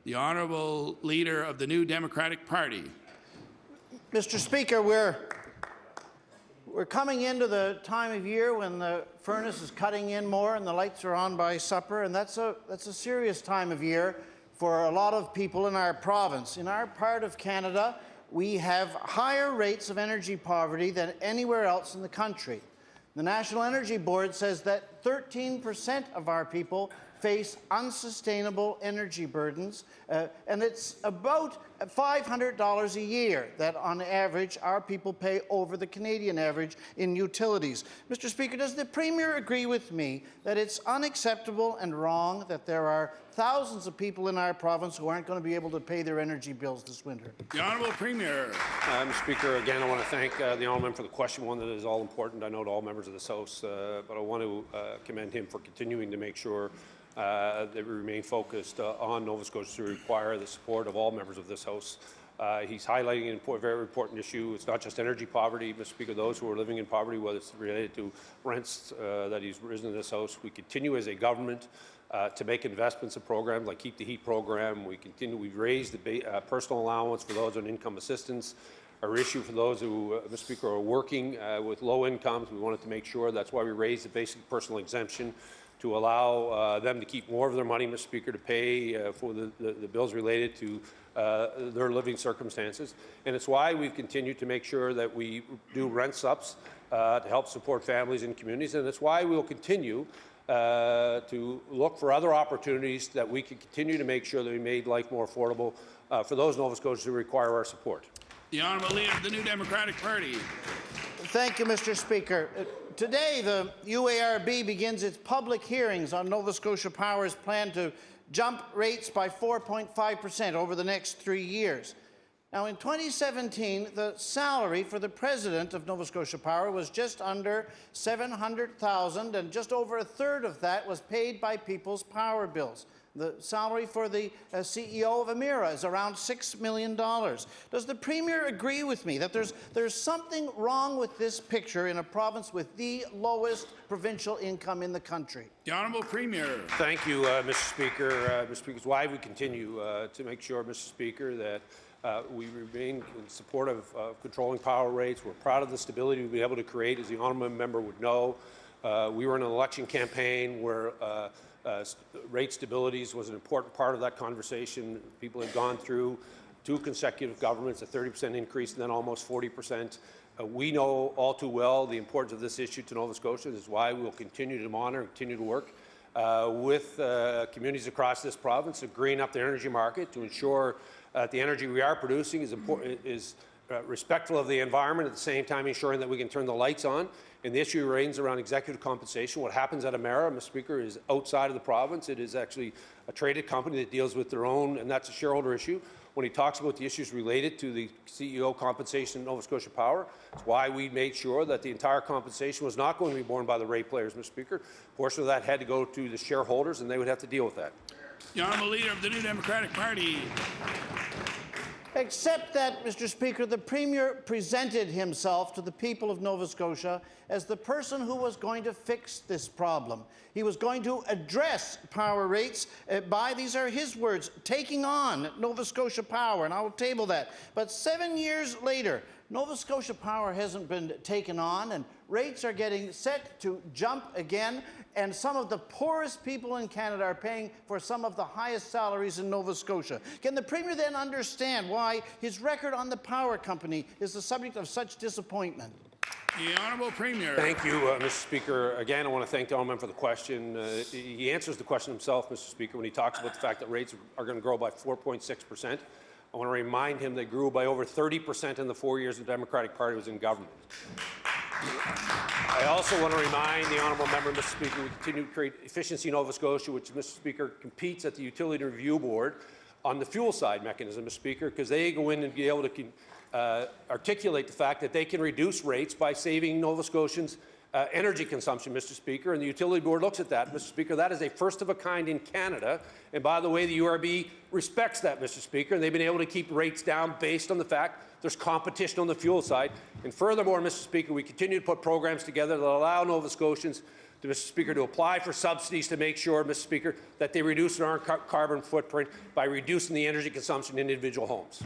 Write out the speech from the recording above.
The Honourable Leader of the New Democratic Party. Mr. Speaker, we're coming into the time of year when the furnace is cutting in more and the lights are on by supper, and that's a serious time of year for a lot of people in our province. In our part of Canada, we have higher rates of energy poverty than anywhere else in the country. The National Energy Board says that 13% of our people face unsustainable energy burdens, and it's about $500 a year that, on average, our people pay over the Canadian average in utilities. Mr. Speaker, does the Premier agree with me that it's unacceptable and wrong that there are thousands of people in our province who aren't going to be able to pay their energy bills this winter? The Honourable Premier. Mr. Speaker, again, I want to thank the Honourable Member for the question, one that is all important, I know, to all members of this House, but I want to commend him for continuing to make sure that we remain focused on Nova Scotia to require the support of all members of this House. He's highlighting a very important issue. It's not just energy poverty, Mr. Speaker. Those who are living in poverty, whether it's related to rents that he's risen in this House, we continue as a government to make investments in programs like Keep the Heat program. We've raised the personal allowance for those on income assistance. Our issue for those who, Mr. Speaker, are working with low incomes, we wanted to make sure that's why we raised the basic personal exemption to allow them to keep more of their money, Mr. Speaker, to pay for the bills related to their living circumstances. And it's why we've continued to make sure that we do rent subs to help support families and communities. And it's why we'll continue to look for other opportunities that we can continue to make sure that we made life more affordable for those Nova Scotians who require our support. The Honourable Leader of the New Democratic Party. Thank you, Mr. Speaker. Today, the UARB begins its public hearings on Nova Scotia Power's plan to jump rates by 4.5% over the next 3 years. Now, in 2017, the salary for the president of Nova Scotia Power was just under $700,000, and just over a third of that was paid by people's power bills. The salary for the CEO of Emera is around $6 million. Does the Premier agree with me that there's something wrong with this picture in a province with the lowest provincial income in the country? The Honourable Premier. Thank you, Mr. Speaker. Mr. Speaker, it's why we continue to make sure, Mr. Speaker, that we remain in support of controlling power rates. We're proud of the stability we've been able to create, as the Honourable Member would know. We were in an election campaign where rate stabilities was an important part of that conversation. People had gone through 2 consecutive governments, a 30% increase and then almost 40%. We know all too well the importance of this issue to Nova Scotia. This is why we will continue to monitor and continue to work with communities across this province to green up the energy market to ensure that the energy we are producing is respectful of the environment, at the same time ensuring that we can turn the lights on. And the issue remains around executive compensation. What happens at Emera, Mr. Speaker, is outside of the province. It is actually a traded company that deals with their own, and that's a shareholder issue. When he talks about the issues related to the CEO compensation in Nova Scotia Power, it's why we made sure that the entire compensation was not going to be borne by the rate players, Mr. Speaker. A portion of that had to go to the shareholders, and they would have to deal with that. The Honourable Leader of the New Democratic Party. Except that, Mr. Speaker, the Premier presented himself to the people of Nova Scotia as the person who was going to fix this problem. He was going to address power rates by, these are his words, taking on Nova Scotia Power, and I will table that. But 7 years later, Nova Scotia Power hasn't been taken on, and rates are getting set to jump again, and some of the poorest people in Canada are paying for some of the highest salaries in Nova Scotia. Can the Premier then understand why his record on the power company is the subject of such disappointment? The Honourable Premier. Thank you, Mr. Speaker. Again, I want to thank the Honourable Member for the question. He answers the question himself, Mr. Speaker, when he talks about the fact that rates are going to grow by 4.6%. I want to remind him they grew by over 30% in the 4 years the Democratic Party was in government. I also want to remind the Honourable Member, Mr. Speaker, we continue to create Efficiency Nova Scotia, which, Mr. Speaker, competes at the Utility Review Board on the fuel side mechanism, Mr. Speaker, because they go in and be able to articulate the fact that they can reduce rates by saving Nova Scotians energy consumption, Mr. Speaker, and the Utility Board looks at that, Mr. Speaker. That is a first of a kind in Canada, and by the way, the URB respects that, Mr. Speaker, and they've been able to keep rates down based on the fact there's competition on the fuel side. And furthermore, Mr. Speaker, we continue to put programs together that allow Nova Scotians Mr. Speaker, to apply for subsidies to make sure, Mr. Speaker, that they reduce our carbon footprint by reducing the energy consumption in individual homes.